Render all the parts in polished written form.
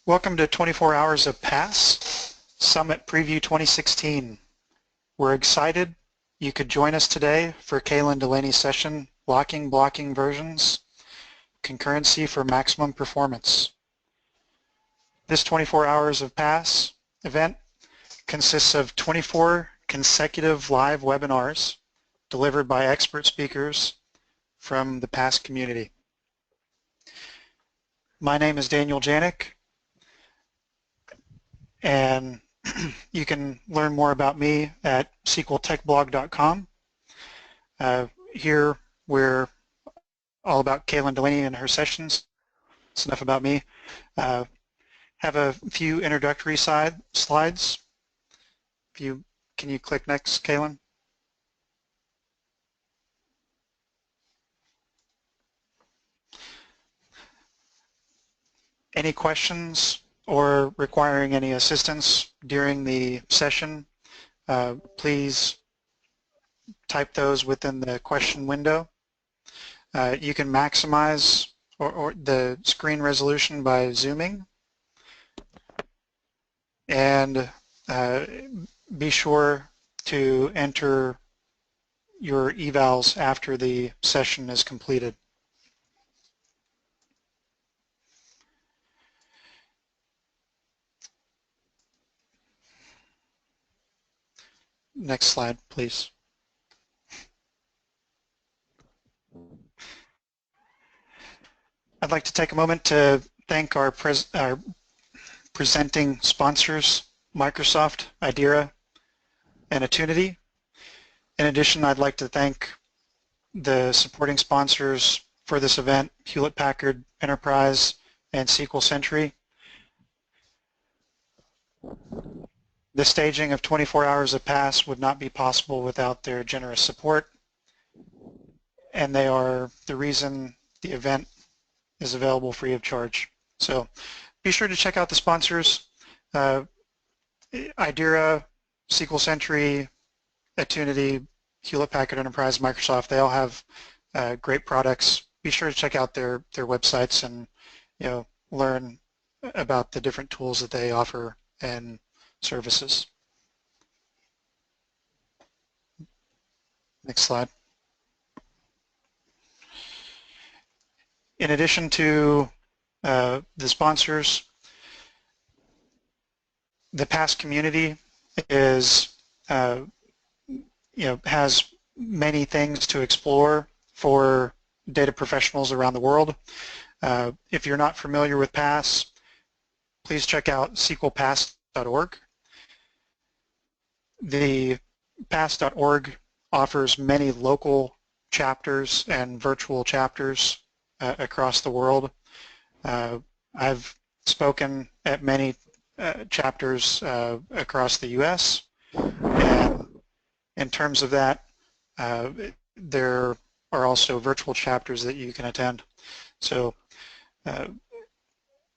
Welcome to 24 Hours of PASS Summit Preview 2016. We're excited you could join us today for Kaylin Delaney's session, Blocking Versions, Concurrency for Maximum Performance. This 24 Hours of PASS event consists of 24 consecutive live webinars delivered by expert speakers from the PASS community. My name is Daniel Janik, and you can learn more about me at SQLTechBlog.com. Here we're all about Kaylin Delaney and her sessions. It's enough about me. Have a few introductory slides. Can you click next, Kaylin? Any questions or requiring any assistance during the session, please type those within the question window. You can maximize or the screen resolution by zooming, and be sure to enter your evals after the session is completed. Next slide, please. I'd like to take a moment to thank our presenting sponsors, Microsoft, Idera, and Attunity. In addition, I'd like to thank the supporting sponsors for this event, Hewlett-Packard Enterprise and SQL Century. The staging of 24 Hours of PASS would not be possible without their generous support, and they are the reason the event is available free of charge. So be sure to check out the sponsors, Idera, SQL Century, Attunity, Hewlett-Packard Enterprise, Microsoft. They all have great products. Be sure to check out their websites and learn about the different tools that they offer and services. Next slide. In addition to the sponsors, the PASS community is has many things to explore for data professionals around the world. If you're not familiar with PASS, please check out SQLPass.org. The pass.org offers many local chapters and virtual chapters across the world. I've spoken at many chapters across the U.S. and in terms of that, there are also virtual chapters that you can attend. So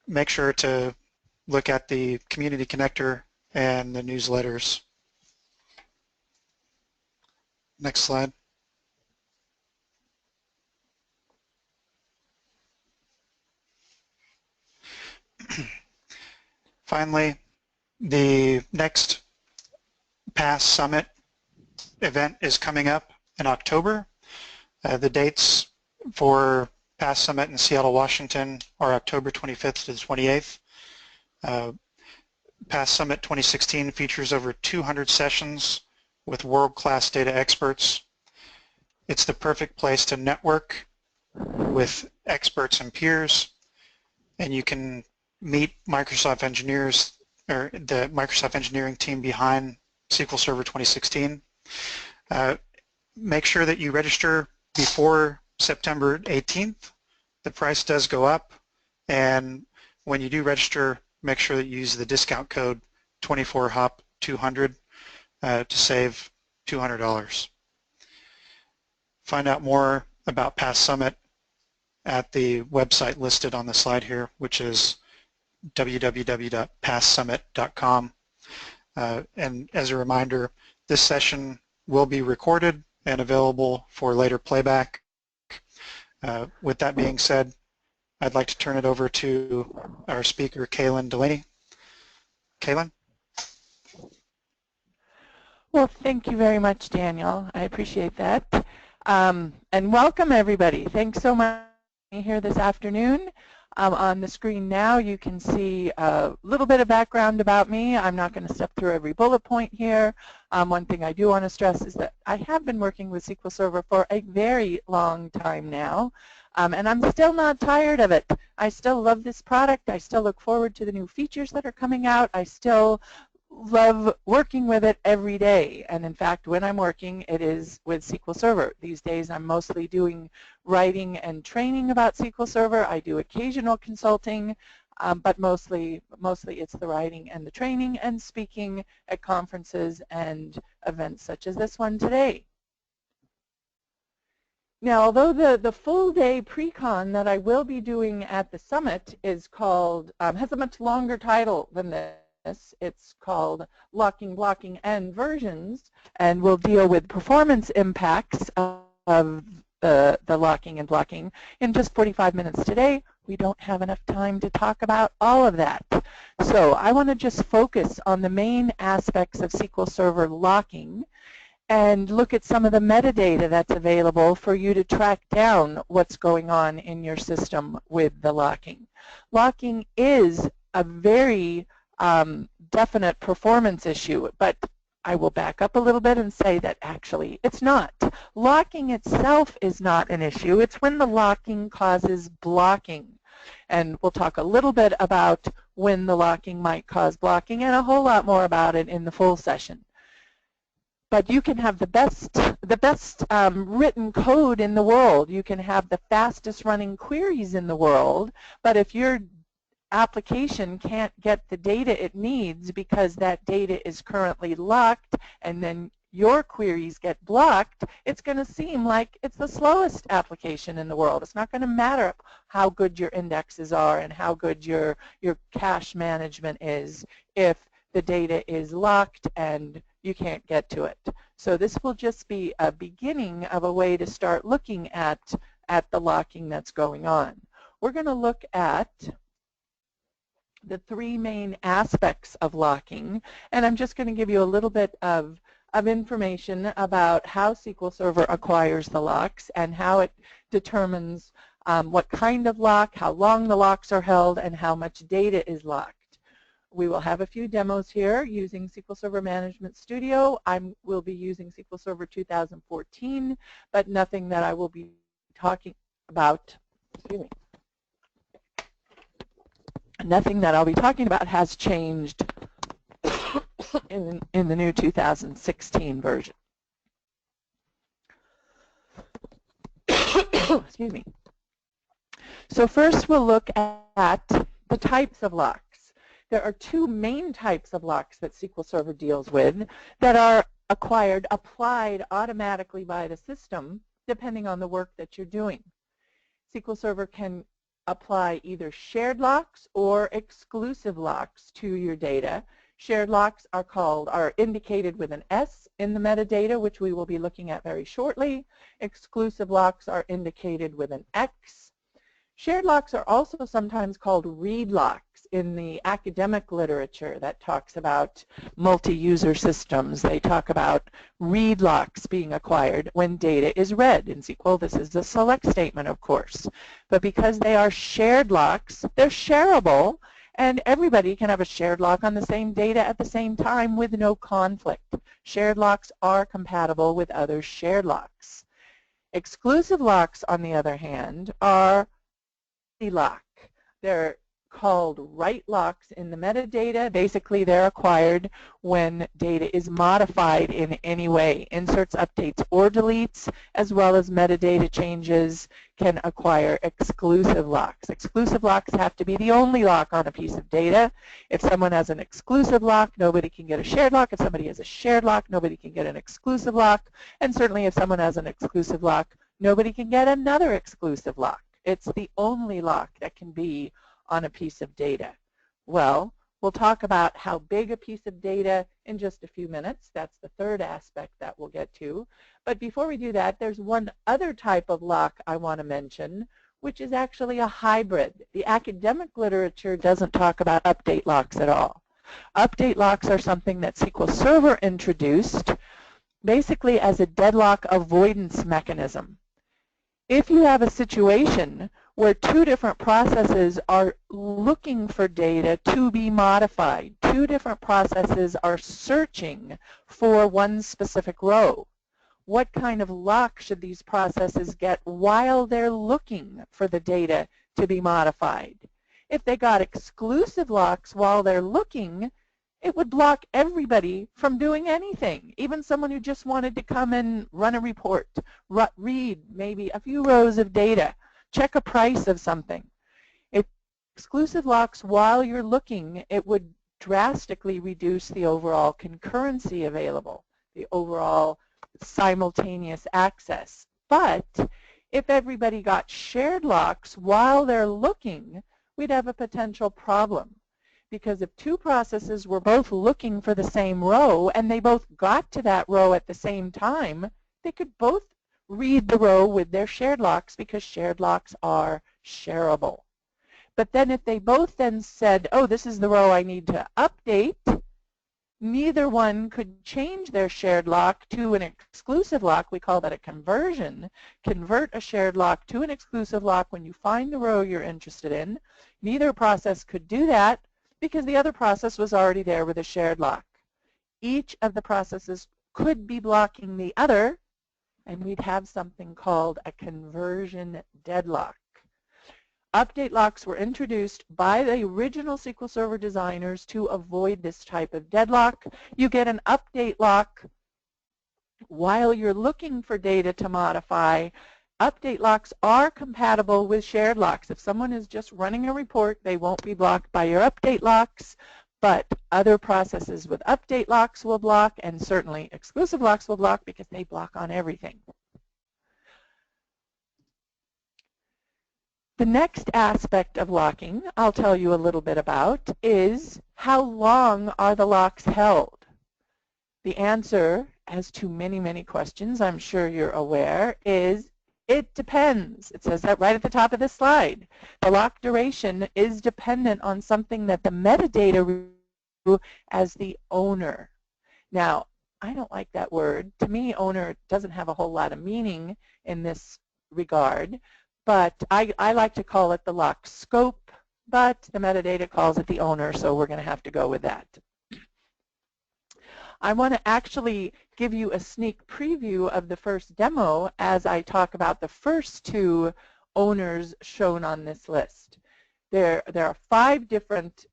make sure to look at the community connector and the newsletters. Next slide. Finally, the next PASS Summit event is coming up in October. The dates for PASS Summit in Seattle, Washington are October 25th to the 28th. PASS Summit 2016 features over 200 sessions with world-class data experts. It's the perfect place to network with experts and peers, and you can meet Microsoft engineers or the Microsoft engineering team behind SQL Server 2016. Make sure that you register before September 18th. The price does go up, and when you do register, make sure that you use the discount code 24HOP200 to save $200. Find out more about PASS Summit at the website listed on the slide here, which is www.passsummit.com. And as a reminder, this session will be recorded and available for later playback. With that being said, I'd like to turn it over to our speaker, Kaylin Delaney. Kaylin? Well, thank you very much, Daniel. I appreciate that. And welcome, everybody. Thanks so much for being here this afternoon. On the screen now, you can see a little bit of background about me. I'm not going to step through every bullet point here. One thing I do want to stress is that I have been working with SQL Server for a very long time now, and I'm still not tired of it. I still love this product. I still look forward to the new features that are coming out. I still love working with it every day, and in fact when I'm working it is with SQL Server. These days I'm mostly doing writing and training about SQL Server. I do occasional consulting, but mostly it's the writing and the training and speaking at conferences and events such as this one today. Now, although the full day pre-con that I will be doing at the summit is called, has a much longer title than this. It's called Locking, Blocking, and Versions, and we'll deal with performance impacts of the locking and blocking in just 45 minutes today. We don't have enough time to talk about all of that. So I want to just focus on the main aspects of SQL Server locking and look at some of the metadata that's available for you to track down what's going on in your system with the locking. Locking is a very definite performance issue, but I will back up a little bit and say that actually it's not. Locking itself is not an issue. It's when the locking causes blocking. And we'll talk a little bit about when the locking might cause blocking and a whole lot more about it in the full session. But you can have the best written code in the world. You can have the fastest running queries in the world, but if your application can't get the data it needs because that data is currently locked and then your queries get blocked, it's going to seem like it's the slowest application in the world. It's not going to matter how good your indexes are and how good your cache management is if the data is locked and you can't get to it. So this will just be a beginning of a way to start looking at the locking that's going on. We're going to look at the three main aspects of locking, and I'm just going to give you a little bit of information about how SQL Server acquires the locks and how it determines what kind of lock, how long the locks are held, and how much data is locked. We will have a few demos here using SQL Server Management Studio. I will be using SQL Server 2014, but nothing that I will be talking about, excuse me, nothing that I'll be talking about has changed in the new 2016 version. Excuse me. So first we'll look at the types of locks. There are two main types of locks that SQL Server deals with that are applied automatically by the system depending on the work that you're doing. SQL Server can apply either shared locks or exclusive locks to your data. Shared locks are indicated with an S in the metadata, which we will be looking at very shortly. Exclusive locks are indicated with an X. Shared locks are also sometimes called read locks in the academic literature that talks about multi-user systems. They talk about read locks being acquired when data is read. In SQL, this is the select statement, of course. But because they are shared locks, they're shareable, and everybody can have a shared lock on the same data at the same time with no conflict. Shared locks are compatible with other shared locks. Exclusive locks, on the other hand, are lock. They're called write locks in the metadata. Basically, they're acquired when data is modified in any way. Inserts, updates, or deletes, as well as metadata changes, can acquire exclusive locks. Exclusive locks have to be the only lock on a piece of data. If someone has an exclusive lock, nobody can get a shared lock. If somebody has a shared lock, nobody can get an exclusive lock. And certainly if someone has an exclusive lock, nobody can get another exclusive lock. It's the only lock that can be on a piece of data. Well, we'll talk about how big a piece of data in just a few minutes. That's the third aspect that we'll get to. But before we do that, there's one other type of lock I want to mention, which is actually a hybrid. The academic literature doesn't talk about update locks at all. Update locks are something that SQL Server introduced basically as a deadlock avoidance mechanism. If you have a situation where two different processes are looking for data to be modified, two different processes are searching for one specific row, what kind of lock should these processes get while they're looking for the data to be modified? If they got exclusive locks while they're looking, it would block everybody from doing anything, even someone who just wanted to come and run a report, read maybe a few rows of data, check a price of something. If exclusive locks while you're looking, it would drastically reduce the overall concurrency available, the overall simultaneous access. But if everybody got shared locks while they're looking, we'd have a potential problem. Because if two processes were both looking for the same row and they both got to that row at the same time, they could both read the row with their shared locks because shared locks are shareable. But then if they both then said, oh, this is the row I need to update, neither one could change their shared lock to an exclusive lock. We call that a conversion. Convert a shared lock to an exclusive lock when you find the row you're interested in. Neither process could do that because the other process was already there with a shared lock. Each of the processes could be blocking the other, and we'd have something called a conversion deadlock. Update locks were introduced by the original SQL Server designers to avoid this type of deadlock. You get an update lock while you're looking for data to modify. Update locks are compatible with shared locks. If someone is just running a report, they won't be blocked by your update locks, but other processes with update locks will block, and certainly exclusive locks will block because they block on everything. The next aspect of locking I'll tell you a little bit about is how long are the locks held? The answer, as to many, many questions I'm sure you're aware, is it depends. It says that right at the top of the slide. The lock duration is dependent on something that the metadata as the owner. Now, I don't like that word. To me, owner doesn't have a whole lot of meaning in this regard, but I like to call it the lock scope, but the metadata calls it the owner, so we're going to have to go with that. I want to actually give you a sneak preview of the first demo as I talk about the first two owners shown on this list. There are 5 different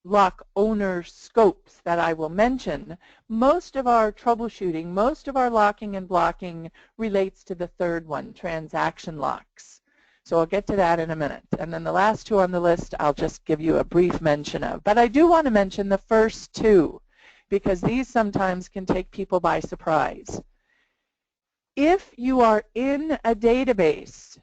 lock owner scopes that I will mention. Most of our troubleshooting, most of our locking and blocking relates to the third one, transaction locks. So I'll get to that in a minute. And then the last 2 on the list I'll just give you a brief mention of. But I do want to mention the first 2 because these sometimes can take people by surprise. If you are in a database,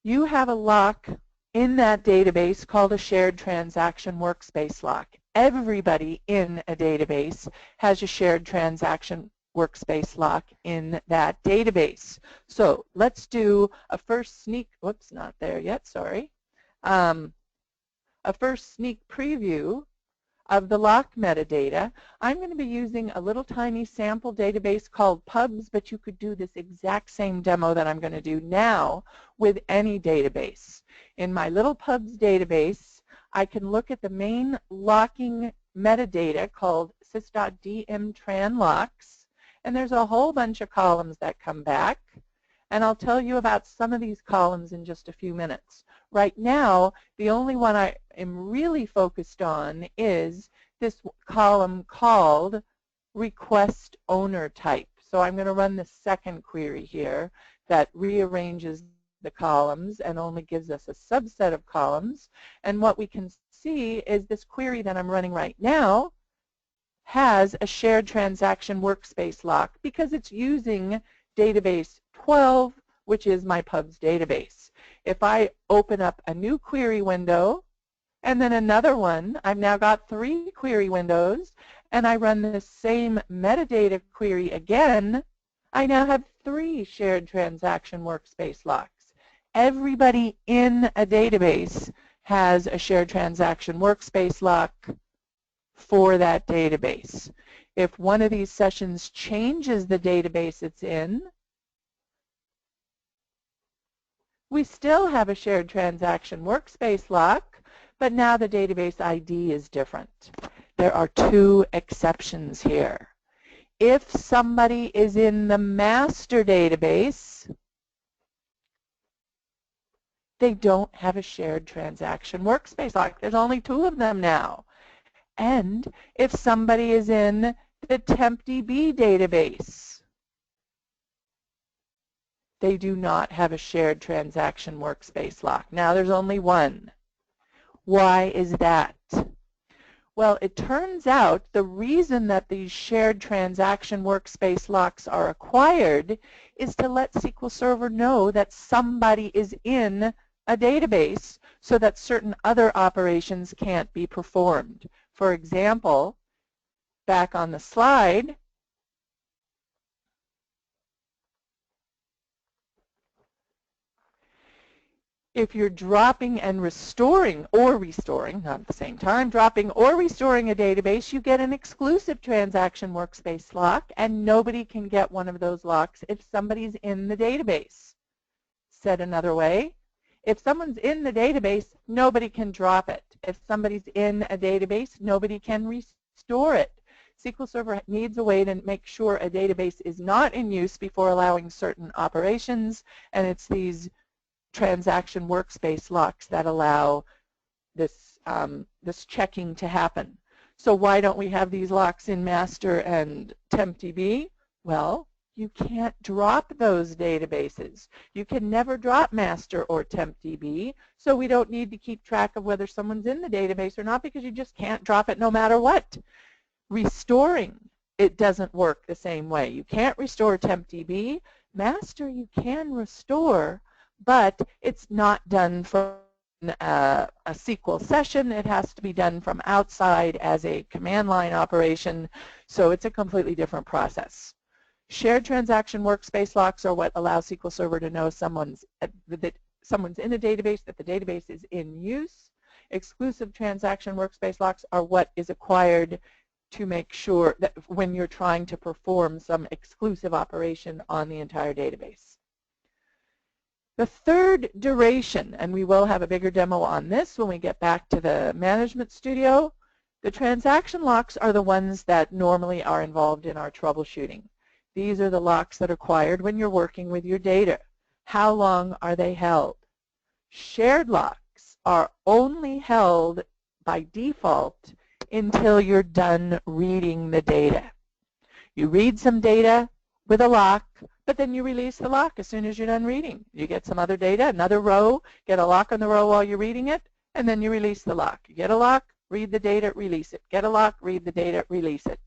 you have a lock in that database called a shared transaction workspace lock. Everybody in a database has a shared transaction workspace lock in that database. So let's do a first sneak, whoops, not there yet, sorry. A first sneak preview of the lock metadata. I'm going to be using a little tiny sample database called pubs, but you could do this exact same demo that I'm going to do now with any database. In my little pubs database, I can look at the main locking metadata called sys.dmtran_locks, and there's a whole bunch of columns that come back, and I'll tell you about some of these columns in just a few minutes. Right now, the only one I am really focused on is this column called request owner type. So I'm going to run the second query here that rearranges the columns and only gives us a subset of columns. And what we can see is this query that I'm running right now has a shared transaction workspace lock because it's using database 12, which is my pubs database. If I open up a new query window and then another one, I've now got 3 query windows, and I run the same metadata query again, I now have 3 shared transaction workspace locks. everybody in a database has a shared transaction workspace lock for that database. If one of these sessions changes the database it's in, we still have a shared transaction workspace lock, but now the database ID is different. There are two exceptions here. If somebody is in the master database, they don't have a shared transaction workspace lock. There's only two of them now. And if somebody is in the TempDB database, they do not have a shared transaction workspace lock. Now there's only one. Why is that? Well, it turns out the reason that these shared transaction workspace locks are acquired is to let SQL Server know that somebody is in a database so that certain other operations can't be performed. For example, back on the slide, if you're dropping and restoring, or restoring, not at the same time, dropping or restoring a database, you get an exclusive transaction workspace lock, and nobody can get one of those locks if somebody's in the database. Said another way, if someone's in the database, nobody can drop it. If somebody's in a database, nobody can restore it. SQL Server needs a way to make sure a database is not in use before allowing certain operations, and it's these transaction workspace locks that allow this, this checking to happen. So why don't we have these locks in master and TempDB? Well, you can't drop those databases. You can never drop master or TempDB, so we don't need to keep track of whether someone's in the database or not because you just can't drop it no matter what. Restoring, it doesn't work the same way. You can't restore TempDB. Master you can restore, but it's not done from a SQL session. It has to be done from outside as a command line operation, so it's a completely different process. Shared transaction workspace locks are what allow SQL Server to know someone's in a database, that the database is in use. Exclusive transaction workspace locks are what is acquired to make sure that when you're trying to perform some exclusive operation on the entire database. The third duration, and we will have a bigger demo on this when we get back to the Management Studio, the transaction locks are the ones that normally are involved in our troubleshooting. These are the locks that are acquired when you're working with your data. How long are they held? Shared locks are only held by default until you're done reading the data. You read some data with a lock, but then you release the lock as soon as you're done reading. You get some other data, another row, get a lock on the row while you're reading it, and then you release the lock. You get a lock, read the data, release it. Get a lock, read the data, release it.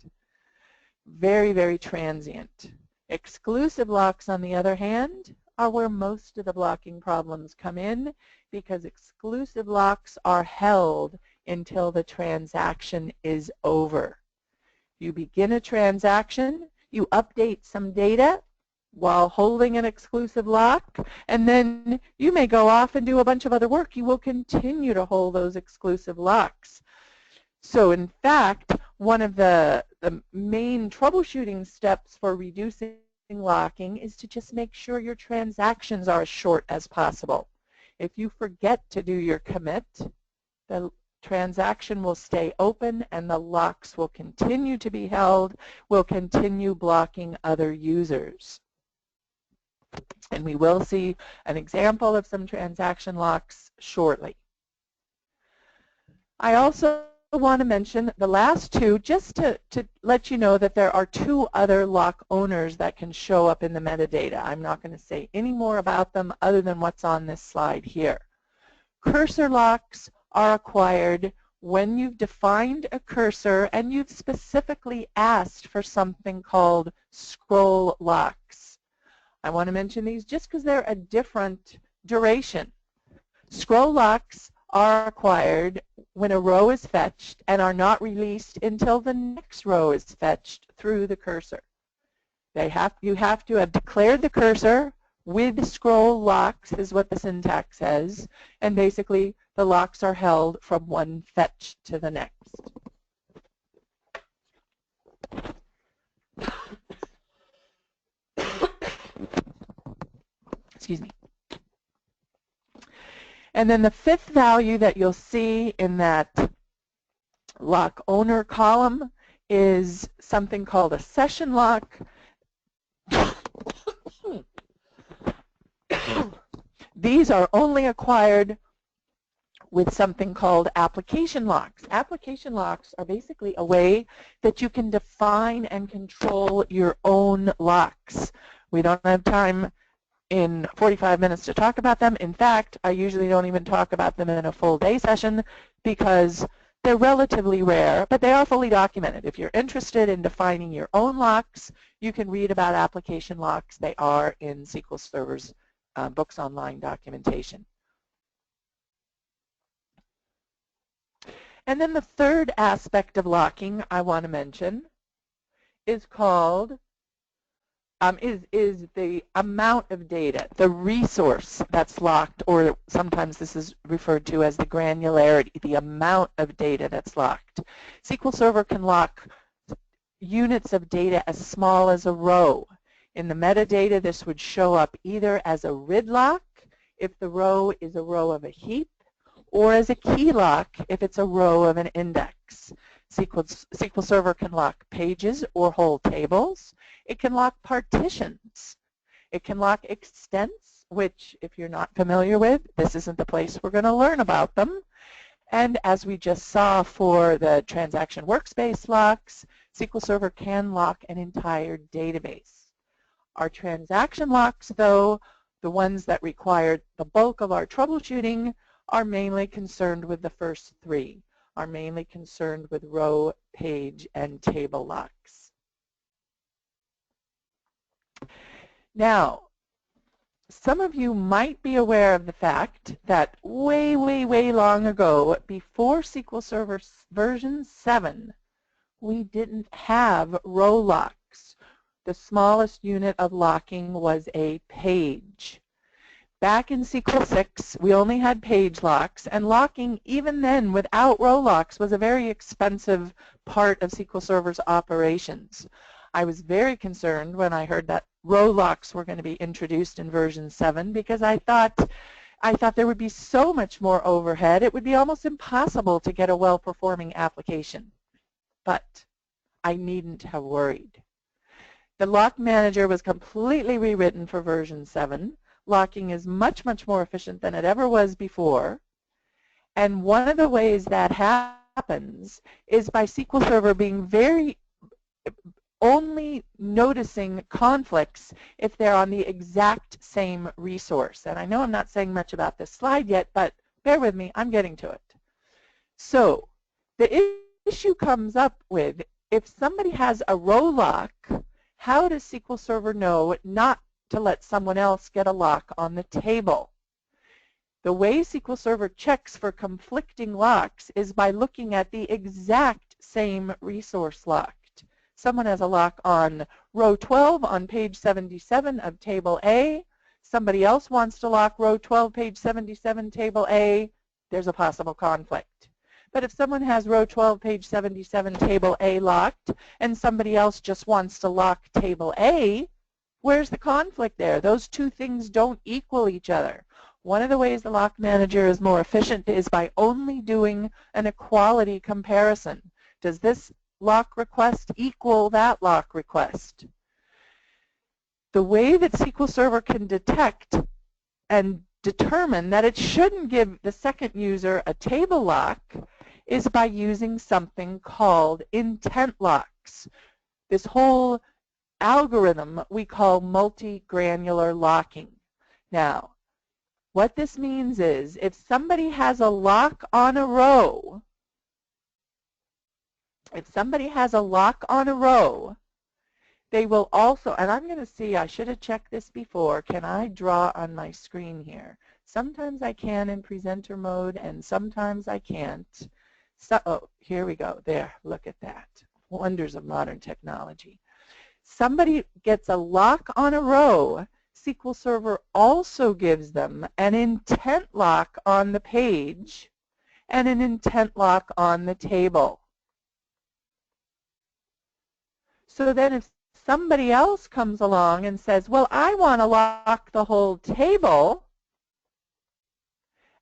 Very, very transient. Exclusive locks, on the other hand, are where most of the blocking problems come in because exclusive locks are held until the transaction is over. You begin a transaction, you update some data while holding an exclusive lock, and then you may go off and do a bunch of other work. You will continue to hold those exclusive locks. So in fact, one of the main troubleshooting steps for reducing locking is to just make sure your transactions are as short as possible. If you forget to do your commit, the transaction will stay open and the locks will continue to be held, will continue blocking other users. And we will see an example of some transaction locks shortly. I also want to mention the last two just to let you know that there are two other lock owners that can show up in the metadata. I'm not going to say any more about them other than what's on this slide here. Cursor locks are acquired when you've defined a cursor and you've specifically asked for something called scroll locks. I want to mention these just because they're a different duration. Scroll locks are acquired when a row is fetched and are not released until the next row is fetched through the cursor. You have to have declared the cursor, with scroll locks is what the syntax says, and basically the locks are held from one fetch to the next. Excuse me. And then the fifth value that you'll see in that lock owner column is something called a session lock. These are only acquired with something called application locks. Application locks are basically a way that you can define and control your own locks. We don't have time in 45 minutes to talk about them. In fact, I usually don't even talk about them in a full day session because they're relatively rare, but they are fully documented. If you're interested in defining your own locks, you can read about application locks. They are in SQL Server's Books Online documentation. And then the third aspect of locking I want to mention is called is the amount of data, the resource that's locked, or sometimes this is referred to as the granularity, the amount of data that's locked. SQL Server can lock units of data as small as a row. In the metadata, this would show up either as a RID lock if the row is a row of a heap, or as a key lock if it's a row of an index. SQL Server can lock pages or whole tables. It can lock partitions. It can lock extents, which if you're not familiar with, this isn't the place we're going to learn about them. And as we just saw for the transaction workspace locks, SQL Server can lock an entire database. Our transaction locks, though, the ones that require the bulk of our troubleshooting, are mainly concerned with the first three, are mainly concerned with row, page, and table locks. Now, some of you might be aware of the fact that way, way, way long ago, before SQL Server version 7, we didn't have row locks. The smallest unit of locking was a page. Back in SQL 6, we only had page locks, and locking, even then, without row locks, was a very expensive part of SQL Server's operations. I was very concerned when I heard that row locks were going to be introduced in version 7 because I thought there would be so much more overhead, it would be almost impossible to get a well-performing application. But I needn't have worried. The lock manager was completely rewritten for version 7. Locking is much, much more efficient than it ever was before. And one of the ways that happens is by SQL Server being only noticing conflicts if they're on the exact same resource. And I know I'm not saying much about this slide yet, but bear with me, I'm getting to it. So the issue comes up with if somebody has a row lock, how does SQL Server know not to let someone else get a lock on the table? The way SQL Server checks for conflicting locks is by looking at the exact same resource locked. Someone has a lock on row 12 on page 77 of table A. Somebody else wants to lock row 12, page 77, table A. There's a possible conflict. But if someone has row 12, page 77, table A locked, and somebody else just wants to lock table A, where's the conflict there? Those two things don't equal each other. One of the ways the lock manager is more efficient is by only doing an equality comparison. Does this lock request equal that lock request? The way that SQL Server can detect and determine that it shouldn't give the second user a table lock is by using something called intent locks. This whole algorithm we call multi-granular locking. Now, what this means is if somebody has a lock on a row, they will also, and I'm going to see, I should have checked this before, can I draw on my screen here? Sometimes I can in presenter mode and sometimes I can't. So, oh, here we go. There, look at that. Wonders of modern technology. Somebody gets a lock on a row, SQL Server also gives them an intent lock on the page and an intent lock on the table. So then if somebody else comes along and says, well, I want to lock the whole table,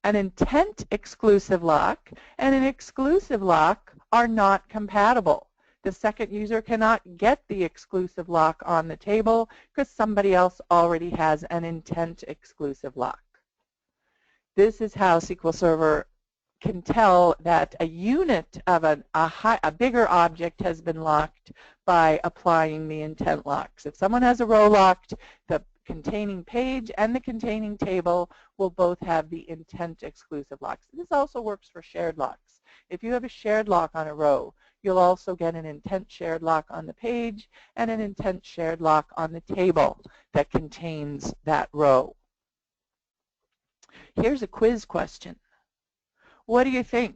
an intent exclusive lock and an exclusive lock are not compatible. The second user cannot get the exclusive lock on the table because somebody else already has an intent exclusive lock. This is how SQL Server can tell that a unit of a bigger object has been locked by applying the intent locks. If someone has a row locked, the containing page and the containing table will both have the intent exclusive locks. This also works for shared locks. If you have a shared lock on a row, you'll also get an intent shared lock on the page and an intent shared lock on the table that contains that row. Here's a quiz question. What do you think?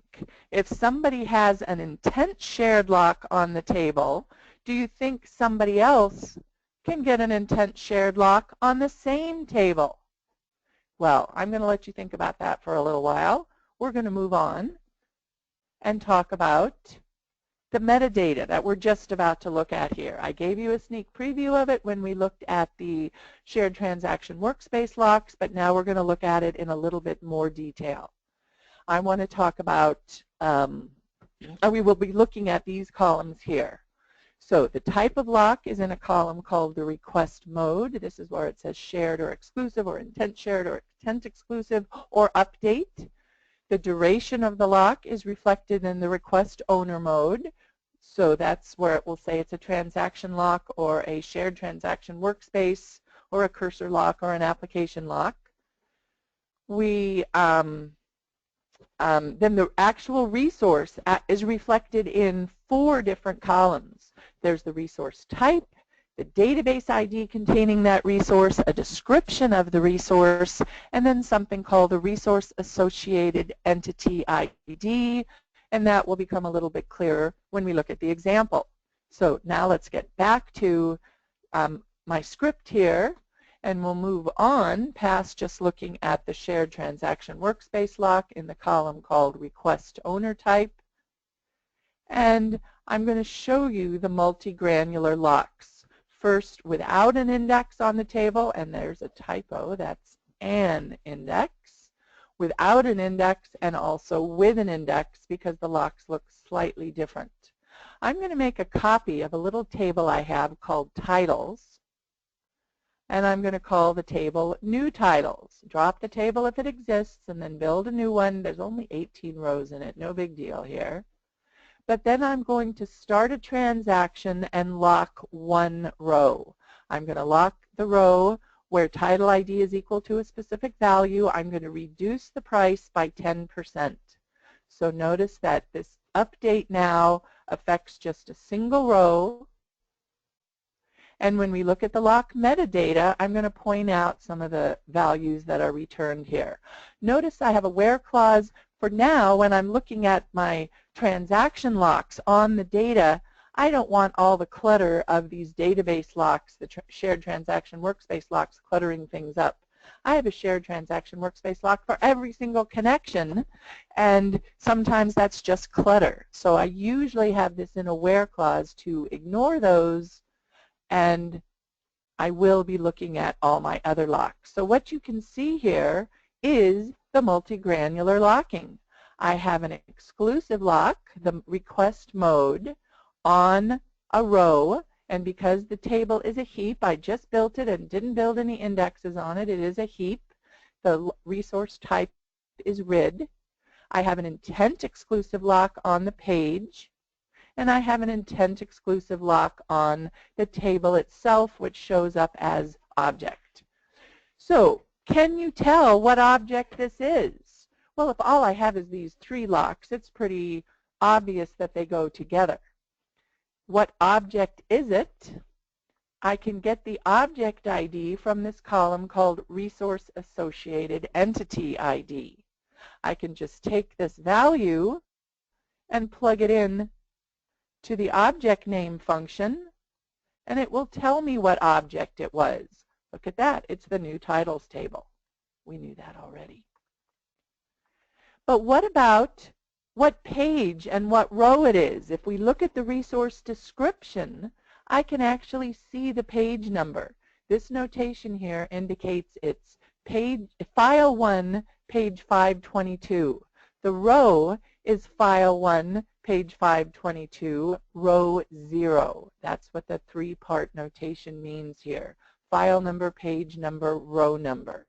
If somebody has an intent shared lock on the table, do you think somebody else can get an intent shared lock on the same table? Well, I'm going to let you think about that for a little while. We're going to move on and talk about the metadata that we're just about to look at here. I gave you a sneak preview of it when we looked at the shared transaction workspace locks, but now we're going to look at it in a little bit more detail. I want to talk about, we will be looking at these columns here. So the type of lock is in a column called the request mode. This is where it says shared or exclusive or intent shared or intent exclusive or update. The duration of the lock is reflected in the request owner mode. So that's where it will say it's a transaction lock or a shared transaction workspace or a cursor lock or an application lock. Then the actual resource is reflected in 4 different columns. There's the resource type, the database ID containing that resource, a description of the resource, and then something called the resource associated entity ID, and that will become a little bit clearer when we look at the example. So now let's get back to my script here, and we'll move on past just looking at the shared transaction workspace lock in the column called request owner type. And I'm going to show you the multi-granular locks. First, without an index on the table, and there's a typo, that's an index. Without an index and also with an index because the locks look slightly different. I'm going to make a copy of a little table I have called titles. And I'm going to call the table new titles. Drop the table if it exists and then build a new one. There's only 18 rows in it, no big deal here. But then I'm going to start a transaction and lock one row. I'm going to lock the row where title ID is equal to a specific value. I'm going to reduce the price by 10%. So notice that this update now affects just a single row. And when we look at the lock metadata, I'm going to point out some of the values that are returned here. Notice I have a where clause for now. When I'm looking at my transaction locks on the data, I don't want all the clutter of these database locks, the shared transaction workspace locks, cluttering things up. I have a shared transaction workspace lock for every single connection, and sometimes that's just clutter. So I usually have this in a where clause to ignore those, and I will be looking at all my other locks. So what you can see here is the multi-granular locking. I have an exclusive lock, the request mode, on a row, and because the table is a heap, I just built it and didn't build any indexes on it. It is a heap. The resource type is RID. I have an intent exclusive lock on the page, and I have an intent exclusive lock on the table itself, which shows up as object. So can you tell what object this is? Well, if all I have is these 3 locks, it's pretty obvious that they go together. What object is it? I can get the object ID from this column called Resource Associated Entity ID. I can just take this value and plug it in to the object name function, and it will tell me what object it was. Look at that. It's the new titles table. We knew that already. But what about what page and what row it is? If we look at the resource description, I can actually see the page number. This notation here indicates it's file 1, page 522. The row is file 1, page 522, row 0. That's what the three-part notation means here. File number, page number, row number.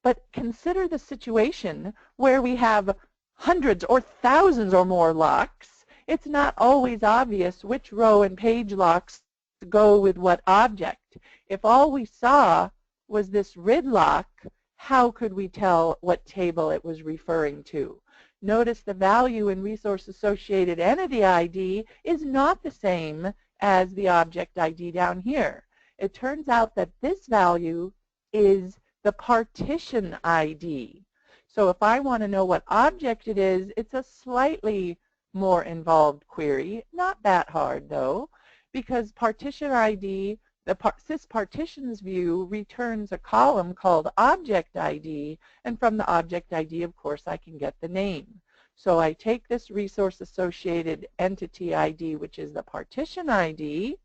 But consider the situation where we have hundreds or thousands or more locks. It's not always obvious which row and page locks go with what object. If all we saw was this RID lock, how could we tell what table it was referring to? Notice the value in resource associated entity ID is not the same as the object ID down here. It turns out that this value is the partition ID. So if I want to know what object it is, it's a slightly more involved query. Not that hard, though, because partition ID, the syspartitions view returns a column called object ID, and from the object ID, of course, I can get the name. So I take this resource associated entity ID, which is the partition ID,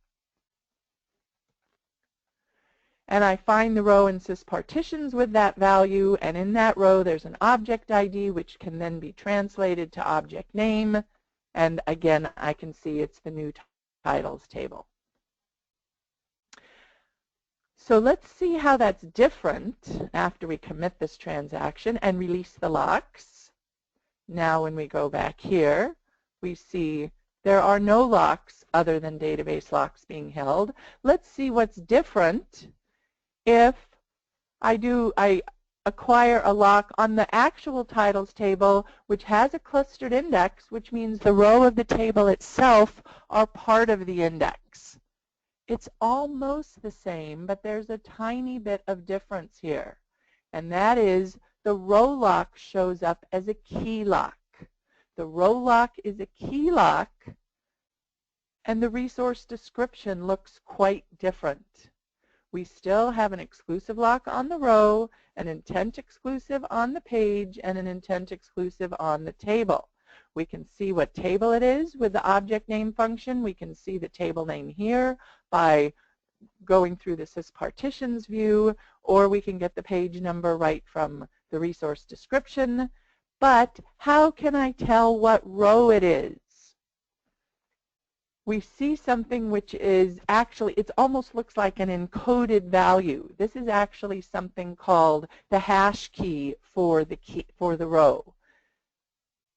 and I find the row in syspartitions with that value, and in that row there's an object ID which can then be translated to object name, and again I can see it's the new titles table. So let's see how that's different after we commit this transaction and release the locks. Now when we go back here, we see there are no locks other than database locks being held. Let's see what's different if I acquire a lock on the actual titles table, which has a clustered index, which means the row of the table itself are part of the index. It's almost the same, but there's a tiny bit of difference here. And that is the row lock shows up as a key lock. The row lock is a key lock, and the resource description looks quite different. We still have an exclusive lock on the row, an intent exclusive on the page, and an intent exclusive on the table. We can see what table it is with the object name function. We can see the table name here by going through the syspartitions view, or we can get the page number right from the resource description. But how can I tell what row it is? We see something which is actually, it almost looks like an encoded value. This is actually something called the hash key for the row.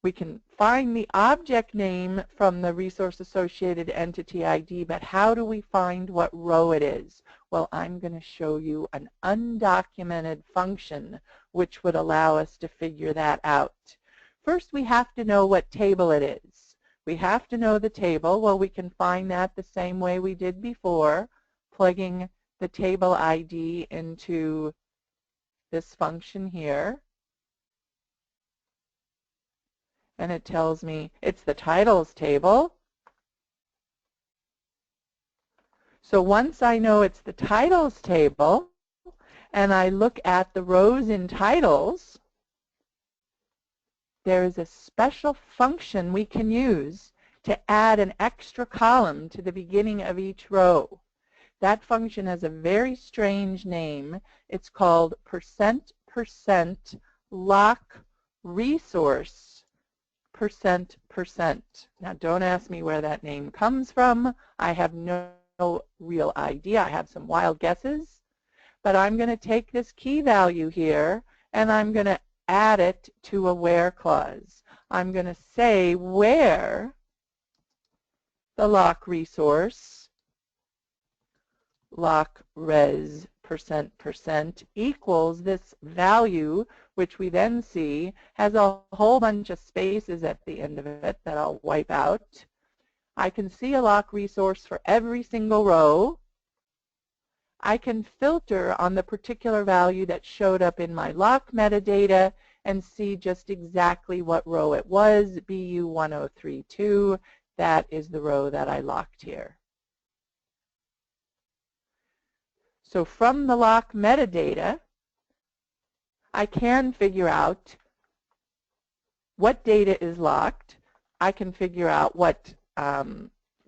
We can find the object name from the resource associated entity ID, but how do we find what row it is? Well, I'm going to show you an undocumented function which would allow us to figure that out. First, we have to know what table it is. We have to know the table. Well, we can find that the same way we did before, plugging the table ID into this function here. And it tells me it's the titles table. So once I know it's the titles table, and I look at the rows in titles, there is a special function we can use to add an extra column to the beginning of each row. That function has a very strange name. It's called %% lock resource %%. Now don't ask me where that name comes from. I have no real idea. I have some wild guesses. But I'm going to take this key value here and I'm going to add it to a where clause. I'm going to say where the lock resource lock res %% equals this value, which we then see has a whole bunch of spaces at the end of it that I'll wipe out. I can see a lock resource for every single row. I can filter on the particular value that showed up in my lock metadata and see just exactly what row it was, BU1032. That is the row that I locked here. So from the lock metadata, I can figure out what data is locked. I can figure out what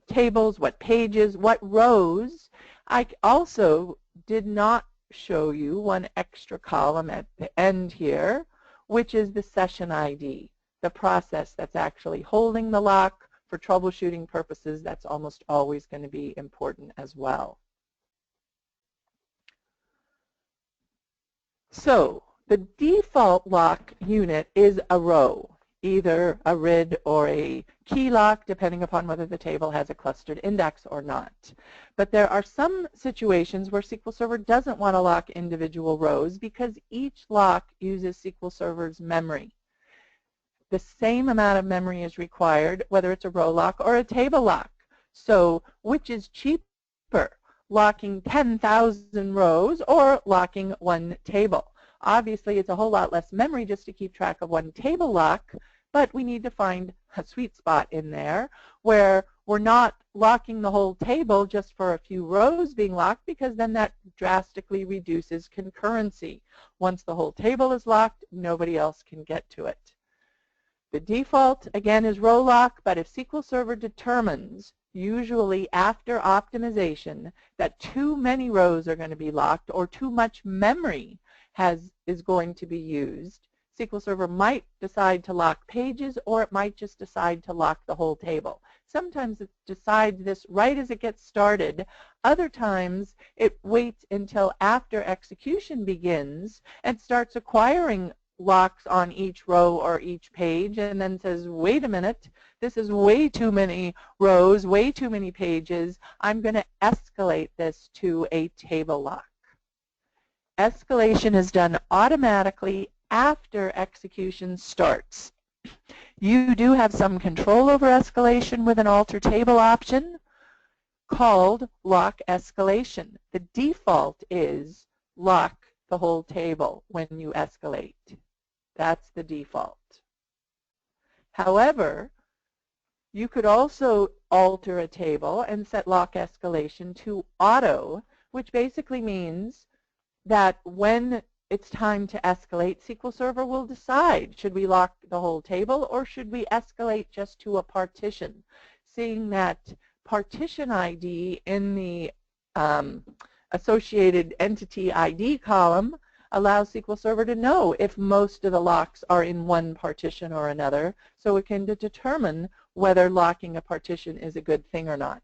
tables, what pages, what rows. I also did not show you one extra column at the end here, which is the session ID, the process that's actually holding the lock. For troubleshooting purposes, that's almost always going to be important as well. So the default lock unit is a row, either a RID or a key lock, depending upon whether the table has a clustered index or not. But there are some situations where SQL Server doesn't want to lock individual rows because each lock uses SQL Server's memory. The same amount of memory is required, whether it's a row lock or a table lock. So which is cheaper, locking 10,000 rows or locking one table? Obviously, it's a whole lot less memory just to keep track of one table lock, but we need to find a sweet spot in there where we're not locking the whole table just for a few rows being locked, because then that drastically reduces concurrency. Once the whole table is locked, nobody else can get to it. The default, again, is row lock, but if SQL Server determines, usually after optimization, that too many rows are going to be locked or too much memory is going to be used, SQL Server might decide to lock pages, or it might just decide to lock the whole table. Sometimes it decides this right as it gets started. Other times it waits until after execution begins and starts acquiring locks on each row or each page, and then says, wait a minute, this is way too many rows, way too many pages. I'm going to escalate this to a table lock. Escalation is done automatically after execution starts. You do have some control over escalation with an alter table option called lock escalation. The default is lock the whole table when you escalate. That's the default. However, you could also alter a table and set lock escalation to auto, which basically means that when it's time to escalate, SQL Server will decide, should we lock the whole table or should we escalate just to a partition? Seeing that partition ID in the associated entity ID column allows SQL Server to know if most of the locks are in one partition or another, so it can determine whether locking a partition is a good thing or not.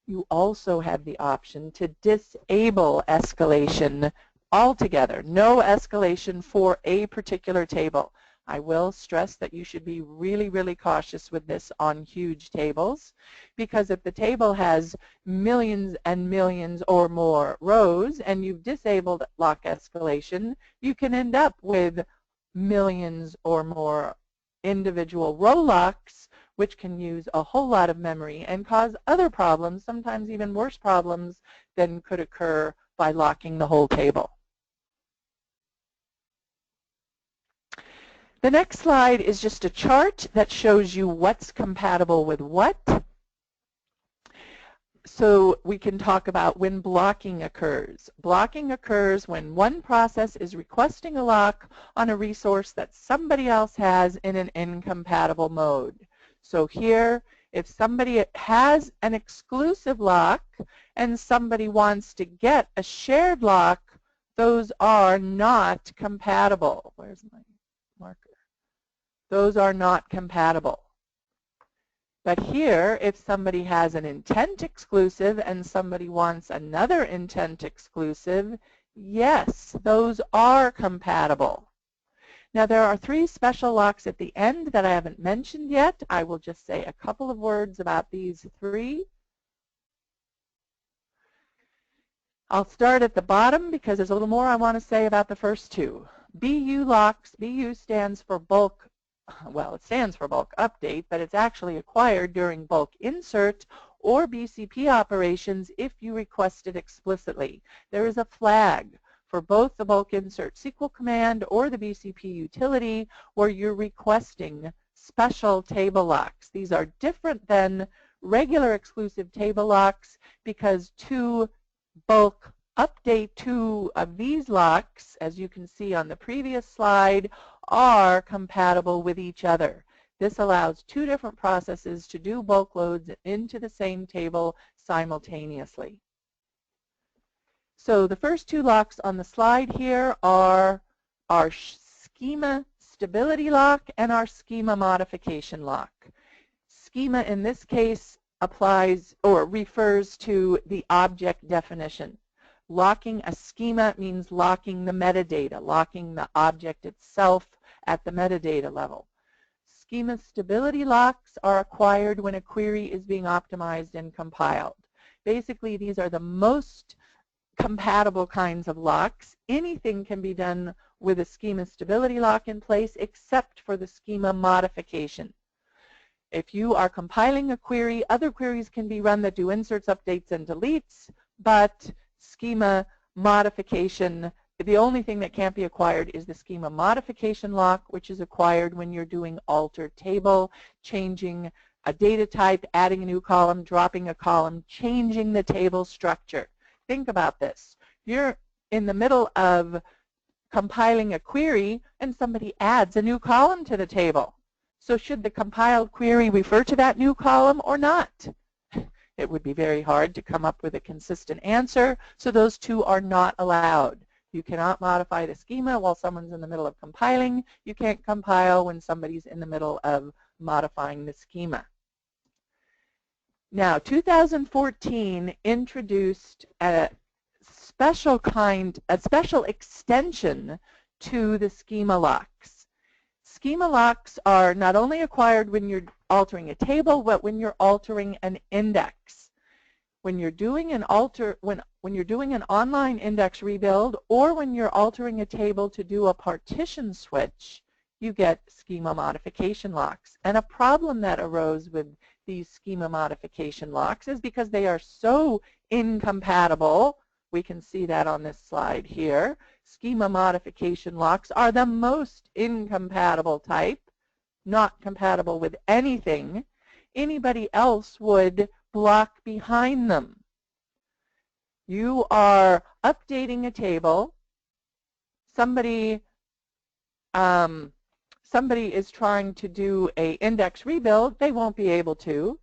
You also have the option to disable escalation altogether. No escalation for a particular table. I will stress that you should be really, really cautious with this on huge tables, because if the table has millions and millions or more rows and you've disabled lock escalation, you can end up with millions or more individual row locks, which can use a whole lot of memory and cause other problems, sometimes even worse problems than could occur by locking the whole table. The next slide is just a chart that shows you what's compatible with what. So we can talk about when blocking occurs. Blocking occurs when one process is requesting a lock on a resource that somebody else has in an incompatible mode. So here, if somebody has an exclusive lock and somebody wants to get a shared lock, those are not compatible. Where's my marker? Those are not compatible. But here, if somebody has an intent exclusive and somebody wants another intent exclusive, yes, those are compatible. Now, there are 3 special locks at the end that I haven't mentioned yet. I will just say a couple of words about these 3. I'll start at the bottom because there's a little more I want to say about the first 2. BU locks. BU stands for bulk. Well, it stands for bulk update, but it's actually acquired during bulk insert or BCP operations if you request it explicitly. There is a flag for both the bulk insert SQL command or the BCP utility where you're requesting special table locks. These are different than regular exclusive table locks because to bulk update two of these locks, as you can see on the previous slide, are compatible with each other. This allows two different processes to do bulk loads into the same table simultaneously. So the first two locks on the slide here are our schema stability lock and our schema modification lock. Schema in this case applies or refers to the object definition. Locking a schema means locking the metadata, locking the object itself at the metadata level. Schema stability locks are acquired when a query is being optimized and compiled. Basically, these are the most compatible kinds of locks. Anything can be done with a schema stability lock in place except for the schema modification. If you are compiling a query, other queries can be run that do inserts, updates, and deletes, but schema modification, the only thing that can't be acquired is the schema modification lock, which is acquired when you're doing alter table, changing a data type, adding a new column, dropping a column, changing the table structure. Think about this. You're in the middle of compiling a query and somebody adds a new column to the table. So should the compiled query refer to that new column or not? It would be very hard to come up with a consistent answer, so those two are not allowed. You cannot modify the schema while someone's in the middle of compiling. You can't compile when somebody's in the middle of modifying the schema. Now, 2014 introduced a special extension to the schema locks. Schema locks are not only acquired when you're altering a table, but when you're altering an index. When you're doing an when you're doing an online index rebuild, or when you're altering a table to do a partition switch, you get schema modification locks. And a problem that arose with these schema modification locks is because they are so incompatible. We can see that on this slide here. Schema modification locks are the most incompatible type, not compatible with anything. Anybody else would block behind them. You are updating a table. Somebody is trying to do an index rebuild. They won't be able to.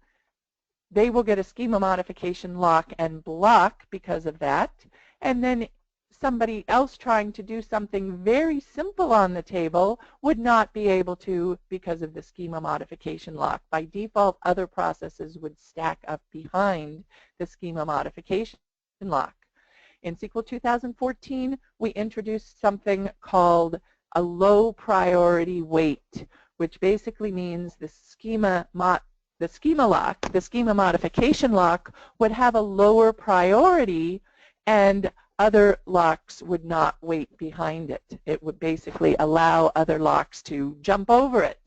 They will get a schema modification lock and block because of that. And then somebody else trying to do something very simple on the table would not be able to because of the schema modification lock. By default, other processes would stack up behind the schema modification lock. In SQL 2014, we introduced something called a low priority wait, which basically means the schema modification lock would have a lower priority and other locks would not wait behind it. It would basically allow other locks to jump over it.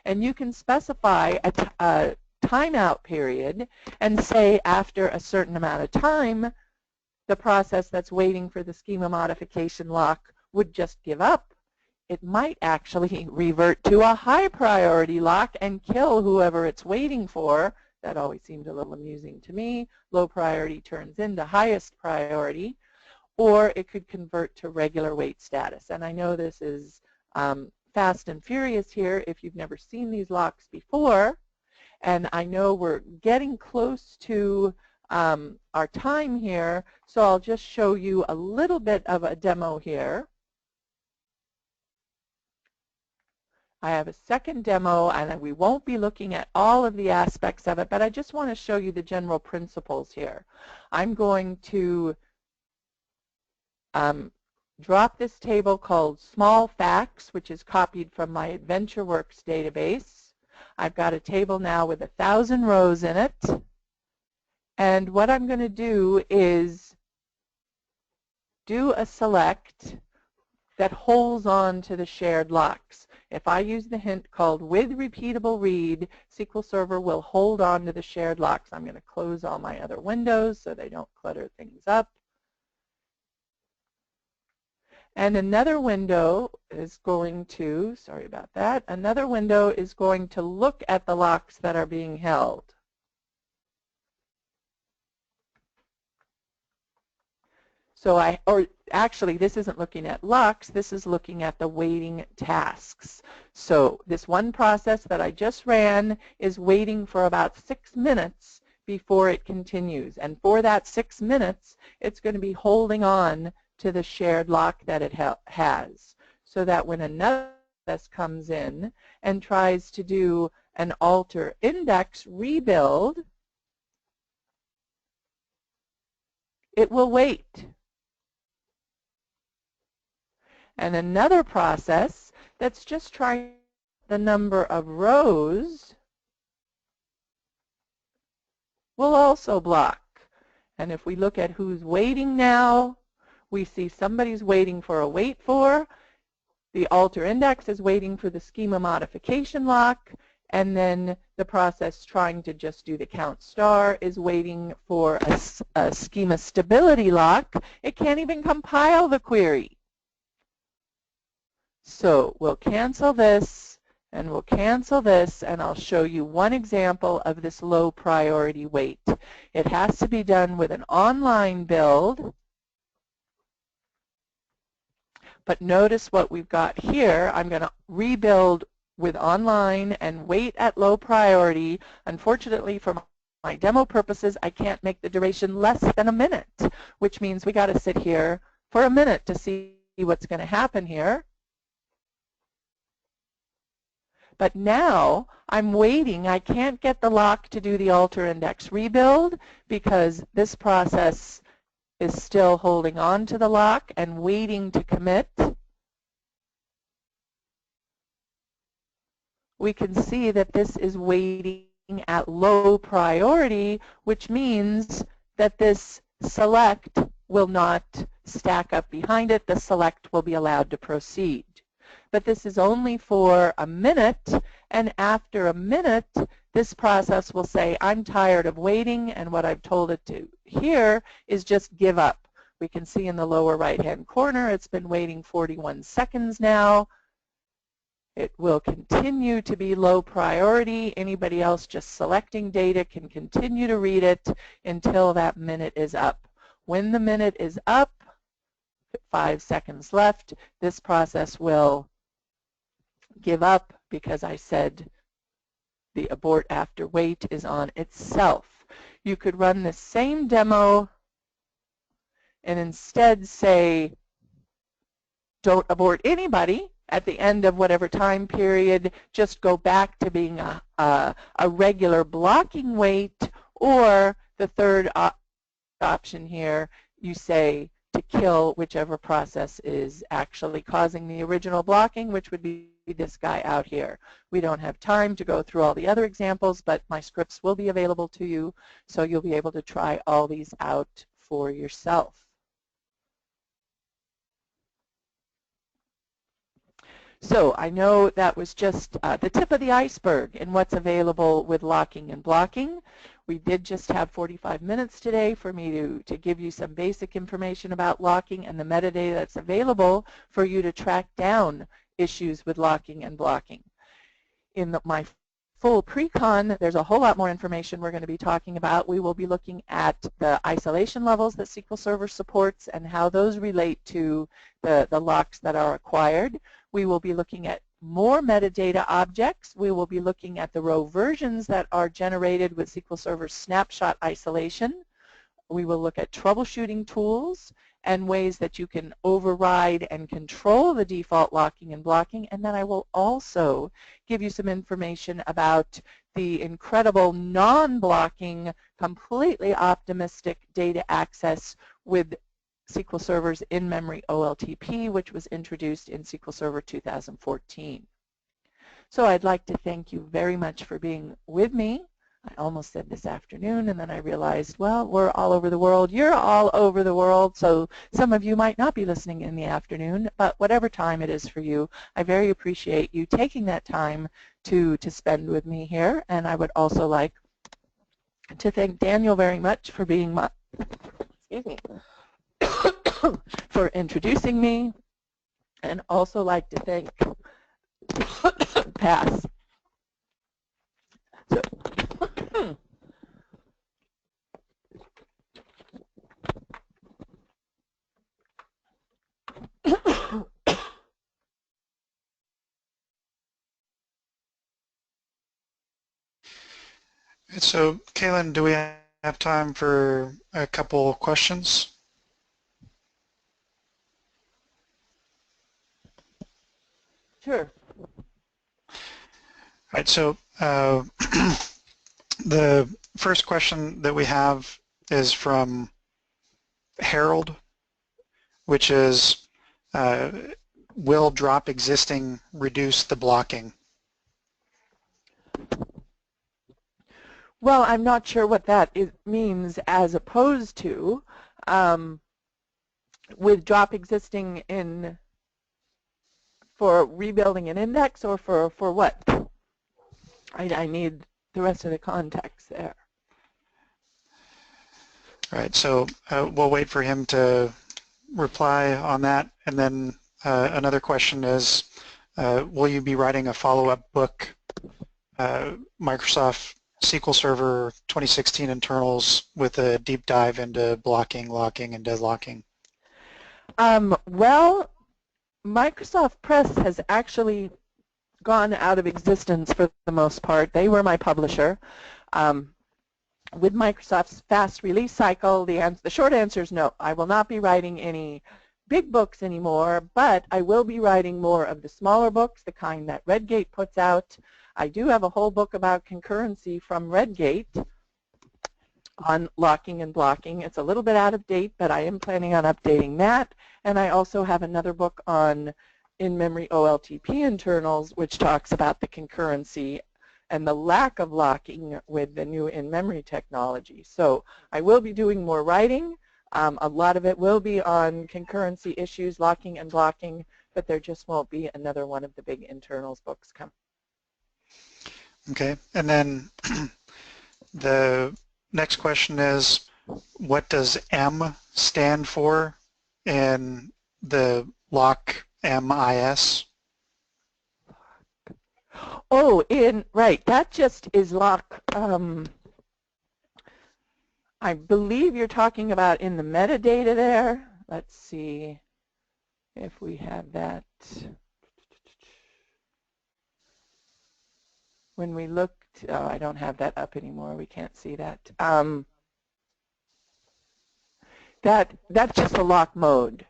And you can specify a timeout period and say after a certain amount of time, the process that's waiting for the schema modification lock would just give up. It might actually revert to a high priority lock and kill whoever it's waiting for. That always seemed a little amusing to me. Low priority turns into highest priority. Or it could convert to regular wait status. And I know this is fast and furious here if you've never seen these locks before. And I know we're getting close to our time here, so I'll just show you a little bit of a demo here. I have a second demo, and we won't be looking at all of the aspects of it, but I just want to show you the general principles here. I'm going to drop this table called Small Facts, which is copied from my AdventureWorks database. I've got a table now with 1,000 rows in it. And what I'm going to do is do a select that holds on to the shared locks. If I use the hint called with repeatable read, SQL Server will hold on to the shared locks. I'm going to close all my other windows so they don't clutter things up. And another window is going to, sorry about that, another window is going to look at the locks that are being held. So actually this isn't looking at locks, this is looking at the waiting tasks. So this one process that I just ran is waiting for about 6 minutes before it continues. And for that 6 minutes, it's going to be holding on to the shared lock that it has, so that when another process comes in and tries to do an alter index rebuild, it will wait. And another process that's just trying the number of rows will also block. And if we look at who's waiting now, we see somebody's waiting for a wait for. The alter index is waiting for the schema modification lock, and then the process trying to just do the count star is waiting for a schema stability lock. It can't even compile the query. So we'll cancel this, and we'll cancel this, and I'll show you one example of this low priority wait. It has to be done with an online build. But notice what we've got here. I'm going to rebuild with online and wait at low priority. Unfortunately, for my demo purposes, I can't make the duration less than a minute, which means we got to sit here for a minute to see what's going to happen here. But now I'm waiting. I can't get the lock to do the alter index rebuild because this process is still holding on to the lock and waiting to commit. We can see that this is waiting at low priority, which means that this select will not stack up behind it. The select will be allowed to proceed. But this is only for a minute, and after a minute, this process will say, I'm tired of waiting, and what I've told it to here is just give up. We can see in the lower right-hand corner, it's been waiting 41 seconds now. It will continue to be low priority. Anybody else just selecting data can continue to read it until that minute is up. When the minute is up, 5 seconds left, this process will give up because I said the abort after wait is on itself. You could run the same demo and instead say don't abort anybody at the end of whatever time period, just go back to being a regular blocking wait, or the third option here, you say to kill whichever process is actually causing the original blocking, which would be this guy out here. We don't have time to go through all the other examples, but my scripts will be available to you, so you'll be able to try all these out for yourself. So I know that was just the tip of the iceberg in what's available with locking and blocking. We did just have 45 minutes today for me to give you some basic information about locking and the metadata that's available for you to track down issues with locking and blocking. In my full pre-con, there's a whole lot more information we're going to be talking about. We will be looking at the isolation levels that SQL Server supports and how those relate to the locks that are acquired. We will be looking at more metadata objects. We will be looking at the row versions that are generated with SQL Server snapshot isolation. We will look at troubleshooting tools and ways that you can override and control the default locking and blocking. And then I will also give you some information about the incredible non-blocking, completely optimistic data access with SQL Server's in-memory OLTP, which was introduced in SQL Server 2014. So I'd like to thank you very much for being with me. I almost said this afternoon, and then I realized, well, we're all over the world. You're all over the world, so some of you might not be listening in the afternoon, but whatever time it is for you, I very appreciate you taking that time to spend with me here. And I would also like to thank Daniel very much for being my, excuse me, for introducing me, and also like to thank Pass. So, So, Kaylin, do we have time for a couple questions? Sure. All right, so the first question that we have is from Harold, which is, uh, will drop existing reduce the blocking? Well, I'm not sure what that means as opposed to with drop existing in for rebuilding an index or for what? I need the rest of the context there. All right, so we'll wait for him to reply on that. And then another question is, will you be writing a follow-up book, Microsoft SQL Server 2016 internals, with a deep dive into blocking, locking, and deadlocking? Well, Microsoft Press has actually gone out of existence for the most part. They were my publisher. With Microsoft's fast release cycle, the short answer is no. I will not be writing any big books anymore, but I will be writing more of the smaller books, the kind that Redgate puts out. I do have a whole book about concurrency from Redgate on locking and blocking. It's a little bit out of date, but I am planning on updating that. And I also have another book on in-memory OLTP internals, which talks about the concurrency and the lack of locking with the new in-memory technology. So I will be doing more writing. A lot of it will be on concurrency issues, locking and blocking, but there just won't be another one of the big internals books come. Okay, and then the next question is, what does M stand for in the lock MIS? Oh, right, that just is lock. I believe you're talking about in the metadata there. Let's see if we have that. When we looked, oh, I don't have that up anymore. We can't see that. That's just a lock mode.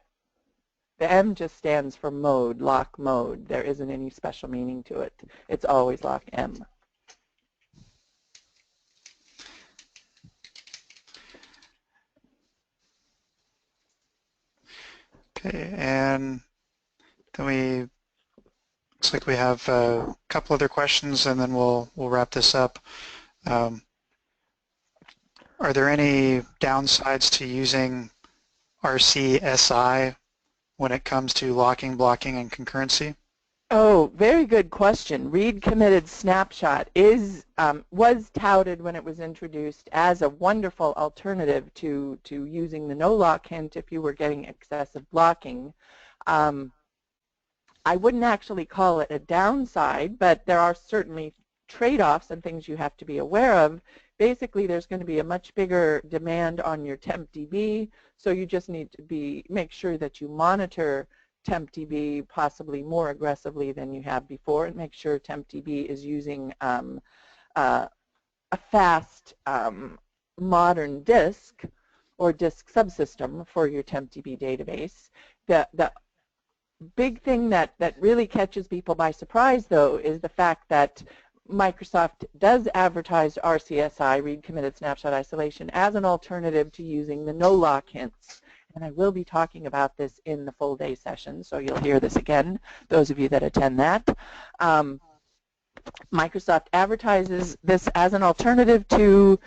The M just stands for mode, lock mode. There isn't any special meaning to it. It's always lock M. Okay, and then looks like we have a couple other questions, and then we'll wrap this up. Are there any downsides to using RCSI when it comes to locking, blocking, and concurrency? Oh, very good question. Read committed snapshot was touted when it was introduced as a wonderful alternative to using the no lock hint if you were getting excessive blocking. I wouldn't actually call it a downside, but there are certainly trade-offs and things you have to be aware of. Basically, there's going to be a much bigger demand on your TempDB, so you just need to make sure that you monitor TempDB possibly more aggressively than you have before, and make sure TempDB is using a fast modern disk or disk subsystem for your TempDB database. The big thing that really catches people by surprise, though, is the fact that Microsoft does advertise RCSI, Read Committed Snapshot Isolation, as an alternative to using the no-lock hints. And I will be talking about this in the full day session, so you'll hear this again, those of you that attend that. Microsoft advertises this as an alternative to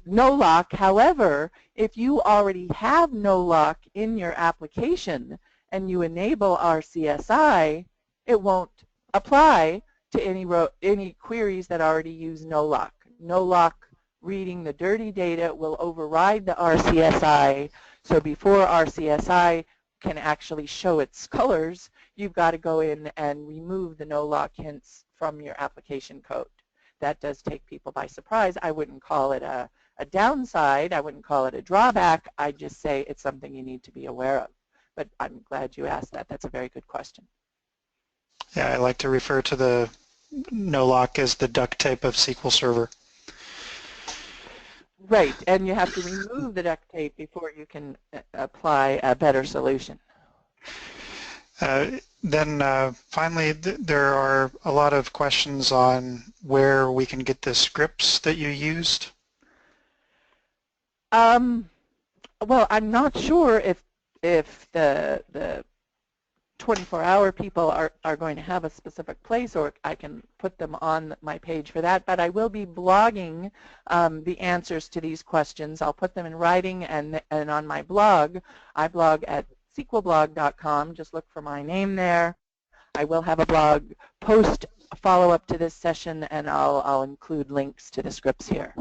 no-lock. However, if you already have no-lock in your application and you enable RCSI, it won't apply to any queries that already use no-lock. No-lock reading the dirty data will override the RCSI. So before RCSI can actually show its colors, you've got to go in and remove the no-lock hints from your application code. That does take people by surprise. I wouldn't call it a downside. I wouldn't call it a drawback. I'd just say it's something you need to be aware of. But I'm glad you asked that. That's a very good question. Yeah, I like to refer to the no-lock as the duct tape of SQL Server. Right, and you have to remove the duct tape before you can apply a better solution. Then finally, there are a lot of questions on where we can get the scripts that you used. Well, I'm not sure if the 24-hour people are going to have a specific place, or I can put them on my page for that, but I will be blogging the answers to these questions. I'll put them in writing and on my blog. I blog at sequelblog.com. Just look for my name there. I will have a blog post follow-up to this session, and I'll include links to the scripts here.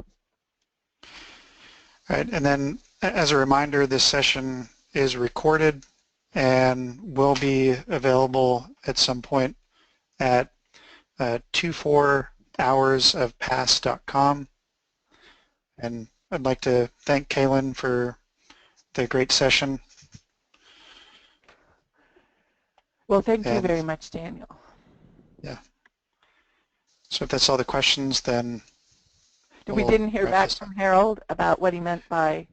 All right, and then as a reminder, this session is recorded and will be available at some point at 24hoursofpass.com. And I'd like to thank Kaylin for the great session. Well, thank you very much, Daniel. Yeah. So if that's all the questions, then we didn't hear back from Harold about what he meant by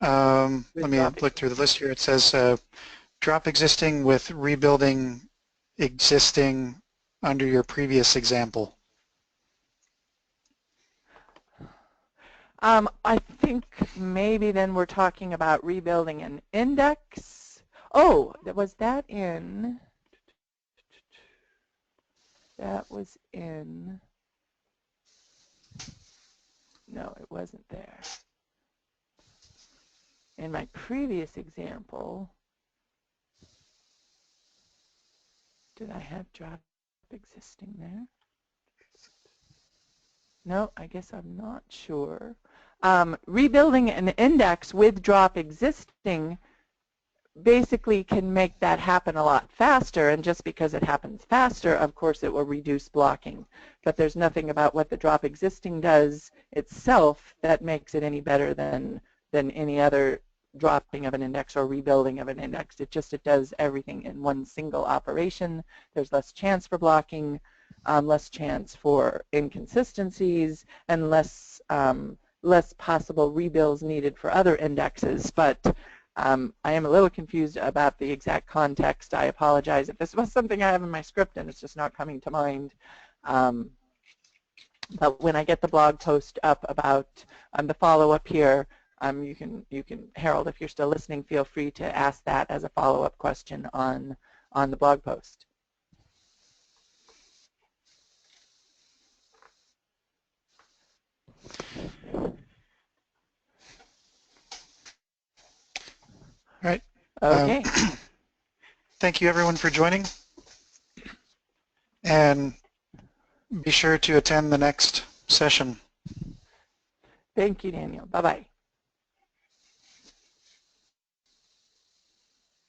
let me look through the list here. It says drop existing with rebuilding existing under your previous example. I think maybe then we're talking about rebuilding an index. Oh, was that in? That was in. No, it wasn't there. In my previous example, did I have drop existing there? No, I guess I'm not sure. Rebuilding an index with drop existing basically can make that happen a lot faster, and just because it happens faster, of course it will reduce blocking. But there's nothing about what the drop existing does itself that makes it any better than any other dropping of an index or rebuilding of an index. It does everything in one single operation. There's less chance for blocking, less chance for inconsistencies, and less possible rebuilds needed for other indexes. But I am a little confused about the exact context. I apologize if this was something I have in my script and it's just not coming to mind. But when I get the blog post up about the follow-up here, you can, Harold, if you're still listening, feel free to ask that as a follow-up question on the blog post. All right. Okay. Thank you, everyone, for joining. And be sure to attend the next session. Thank you, Daniel. Bye-bye.